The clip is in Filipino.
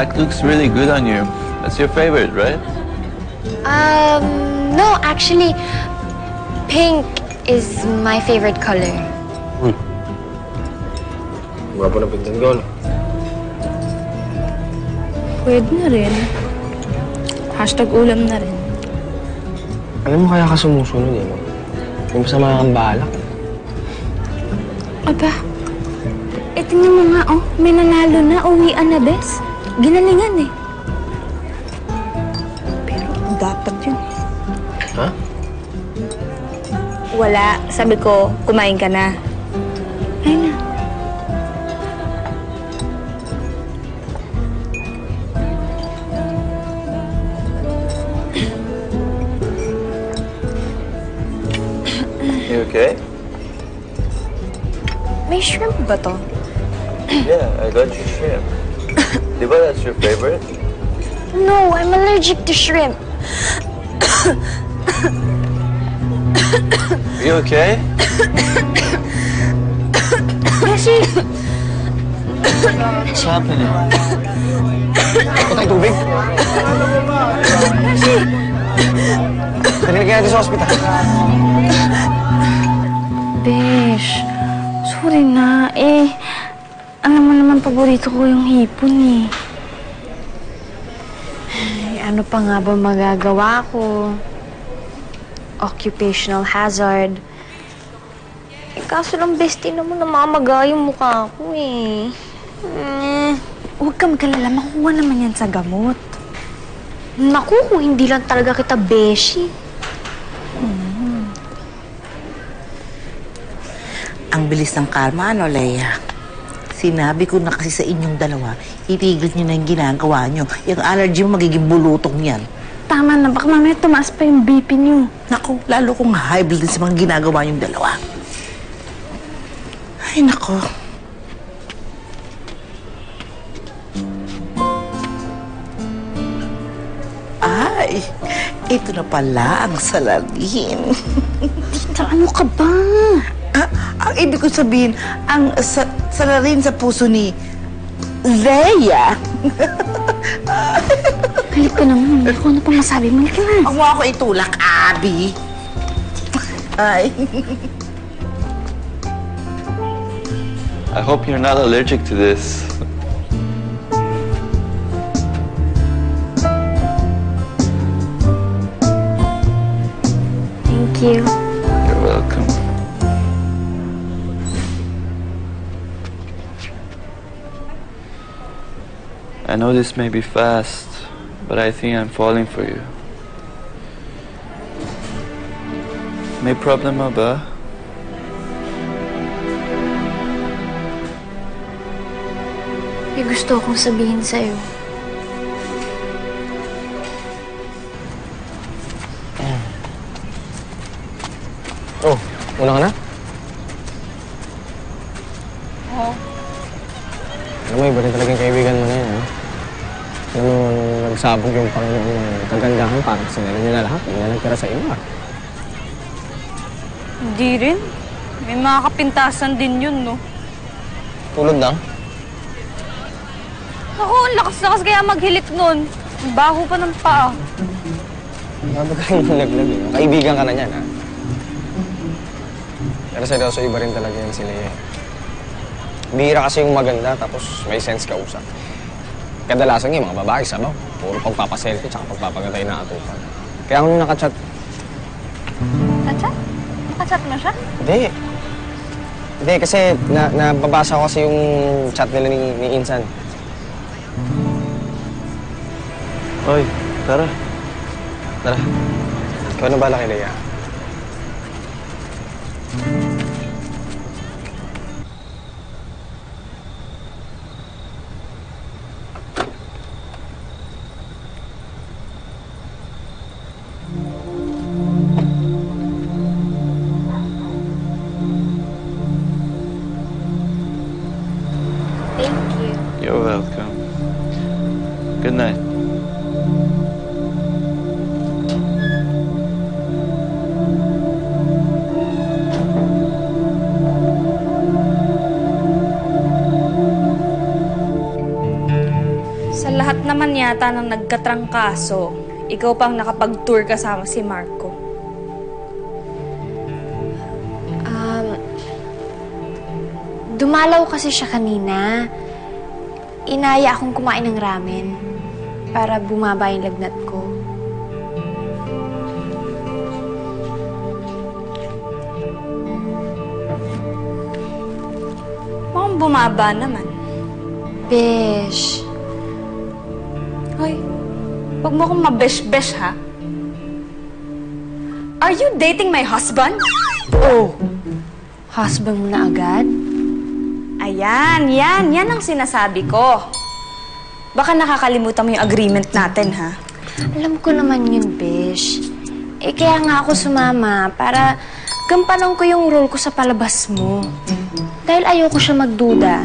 black looks really good on you. That's your favorite, right? No, actually, pink is my favorite color. Gwapo na pinsan ko, no? Pwede na rin. #ulam na rin. Alam mo kaya ka sumusunod, eh, no? Yung masama kang balak. Aba, tingnan mo nga, oh. May nanalo na, uwian na, bes. Ginalingan, eh. Pero dapat yun. Ha? Wala. Sabi ko, kumain ka na. Ay na. You okay? May shrimp ba to? Yeah, I got you shrimp. Diba that's your favorite? No, I'm allergic to shrimp. You okay? Beshi! What's happening? Ako tayong tubig? Beshi! Kanina kaya natin sa ospital. Besh, sorry na. Alam mo naman paborito ko yung hipon, eh. Ay, ano pa nga ba magagawa ko? Occupational hazard. Kaso lang, bestie naman namamaga yung mukha ko, eh. Huwag ka magkalala, makukuha naman yan sa gamot. Naku, kung hindi lang talaga kita beshi. Ang bilis ng karma, ano, Leia? Sinabi ko na kasi sa inyong dalawa, itigil nyo na yung ginagawa nyo. Yung allergy mo magiging bulutong yan. Tama na, baka mamaya tumaas pa yung BP niyo. Naku, lalo kong high blood sa mga ginagawa yung dalawa. Ay, naku. Ay, ito na pala ang salarin. Tita, ano ka ba? Ang ibig ko sabihin, ang salarin sa puso ni Leia. Halip ka naman. Ako ano pa masabi mo? Halip ka na. Huwag mo ako itulak, Abby. Ay. I hope you're not allergic to this. Thank you. You're welcome. I know this may be fast, but I think I'm falling for you. May problema ba? May gusto akong sabihin sa'yo. Oh, una ka na? Oo. Alam mo, iba rin talagang kaibigan mo na yan, ha? Alam mo, nung nagsabog yung Panginoon ng kagandahan, parang sinala nila lahat. Hindi na nagtira sa iyo, ha? Hindi rin. May mga kapintasan din yun, no? Tulad lang. Ako, ang lakas-lakas kaya maghilik nun. Ang baho pa ng paa. Bago ka rin naglag, eh. Kaibigan ka na niyan, ha? Pero seryoso, iba rin talaga yan si Leia. Bihira kasi yung maganda, tapos may sense ka usap. Kadalasan yung mga babae, sabaw. Puro pagpapaselfie tsaka pagpapagantay na atupan. Kaya ako nung nakachat... Nakachat? Nakachat mo siya? Hindi. Hindi, kasi nababasa ko kasi yung chat nila ni Insan. Oy, tara. Tara. Ikaw na bala kay Leia. Thank you. You're welcome. Good night. yata ng nagkatrangkaso, ikaw pang nakapag-tour kasama si Marco. Dumalaw kasi siya kanina. Inaya akong kumain ng ramen para bumaba yung lagnat ko. Mukhang bumaba naman. Besh, Hoy, huwag mo akong mabesh-besh, ha? Are you dating my husband? oh, husband mo na agad? Ayan, yan ang sinasabi ko. Baka nakakalimutan mo yung agreement natin, ha? Alam ko naman yun, Besh. Kaya nga ako sumama para gampanan ko yung role ko sa palabas mo. Dahil ayoko siya magduda.